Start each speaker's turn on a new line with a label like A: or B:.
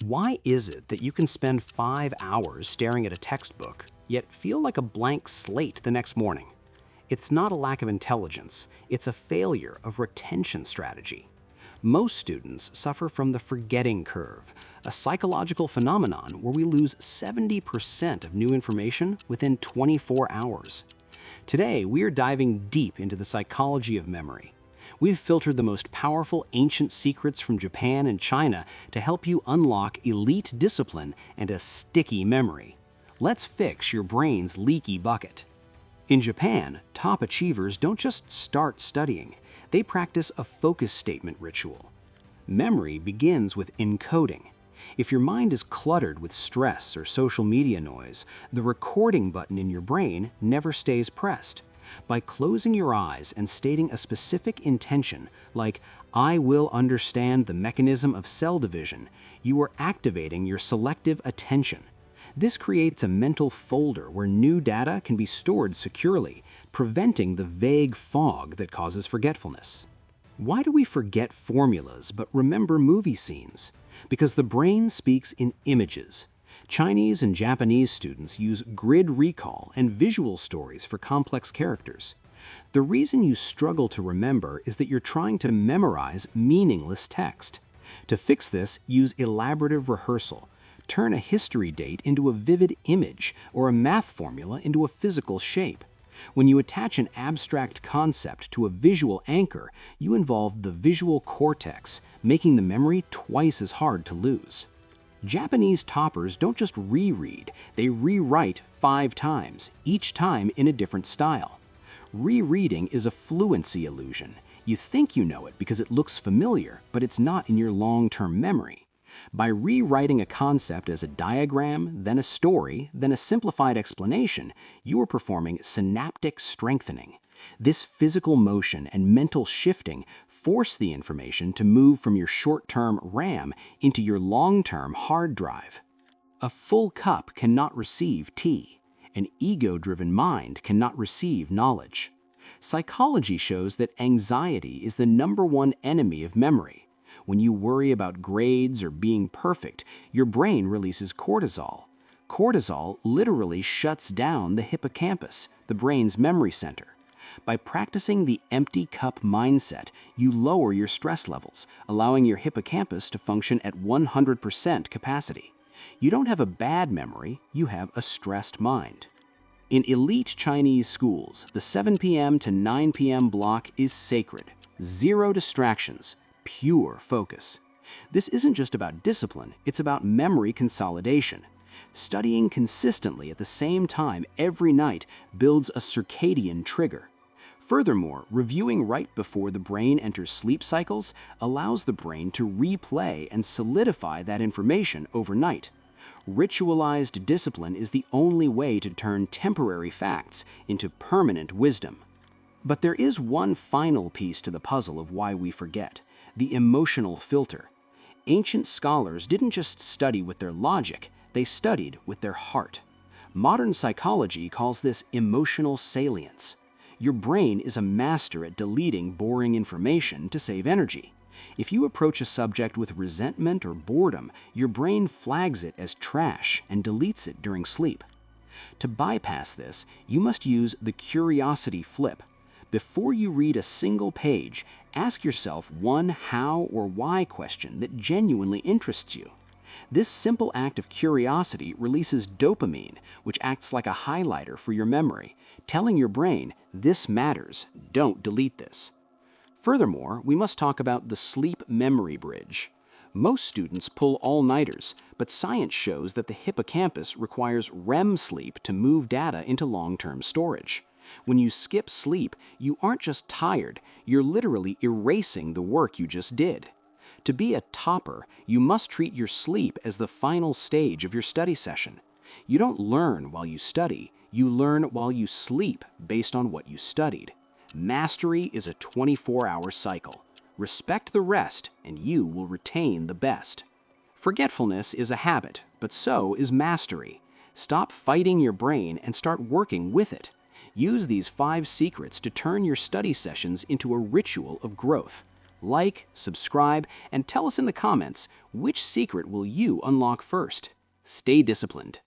A: Why is it that you can spend 5 hours staring at a textbook, yet feel like a blank slate the next morning? It's not a lack of intelligence, it's a failure of retention strategy. Most students suffer from the forgetting curve, a psychological phenomenon where we lose 70% of new information within 24 hours. Today, we are diving deep into the psychology of memory. We've filtered the most powerful ancient secrets from Japan and China to help you unlock elite discipline and a sticky memory. Let's fix your brain's leaky bucket. In Japan, top achievers don't just start studying, they practice a focus statement ritual. Memory begins with encoding. If your mind is cluttered with stress or social media noise, the recording button in your brain never stays pressed. By closing your eyes and stating a specific intention, like, "I will understand the mechanism of cell division," you are activating your selective attention. This creates a mental folder where new data can be stored securely, preventing the vague fog that causes forgetfulness. Why do we forget formulas but remember movie scenes? Because the brain speaks in images. Chinese and Japanese students use grid recall and visual stories for complex characters. The reason you struggle to remember is that you're trying to memorize meaningless text. To fix this, use elaborative rehearsal. Turn a history date into a vivid image or a math formula into a physical shape. When you attach an abstract concept to a visual anchor, you involve the visual cortex, making the memory twice as hard to lose. Japanese toppers don't just reread, they rewrite 5 times, each time in a different style. Rereading is a fluency illusion. You think you know it because it looks familiar, but it's not in your long-term memory. By rewriting a concept as a diagram, then a story, then a simplified explanation, you are performing synaptic strengthening. This physical motion and mental shifting force the information to move from your short-term RAM into your long-term hard drive. A full cup cannot receive tea. An ego-driven mind cannot receive knowledge. Psychology shows that anxiety is the #1 enemy of memory. When you worry about grades or being perfect, your brain releases cortisol. Cortisol literally shuts down the hippocampus, the brain's memory center. By practicing the empty cup mindset, you lower your stress levels, allowing your hippocampus to function at 100% capacity. You don't have a bad memory, you have a stressed mind. In elite Chinese schools, the 7 p.m. to 9 p.m. block is sacred. Zero distractions, pure focus. This isn't just about discipline, it's about memory consolidation. Studying consistently at the same time every night builds a circadian trigger. Furthermore, reviewing right before the brain enters sleep cycles allows the brain to replay and solidify that information overnight. Ritualized discipline is the only way to turn temporary facts into permanent wisdom. But there is one final piece to the puzzle of why we forget: the emotional filter. Ancient scholars didn't just study with their logic, they studied with their heart. Modern psychology calls this emotional salience. Your brain is a master at deleting boring information to save energy. If you approach a subject with resentment or boredom, your brain flags it as trash and deletes it during sleep. To bypass this, you must use the curiosity flip. Before you read a single page, ask yourself one how or why question that genuinely interests you. This simple act of curiosity releases dopamine, which acts like a highlighter for your memory, telling your brain, "This matters, don't delete this." Furthermore, we must talk about the sleep memory bridge. Most students pull all-nighters, but science shows that the hippocampus requires REM sleep to move data into long-term storage. When you skip sleep, you aren't just tired, you're literally erasing the work you just did. To be a topper, you must treat your sleep as the final stage of your study session. You don't learn while you study, you learn while you sleep based on what you studied. Mastery is a 24-hour cycle. Respect the rest, and you will retain the best. Forgetfulness is a habit, but so is mastery. Stop fighting your brain and start working with it. Use these 5 secrets to turn your study sessions into a ritual of growth. Like, subscribe, and tell us in the comments which secret will you unlock first. Stay disciplined.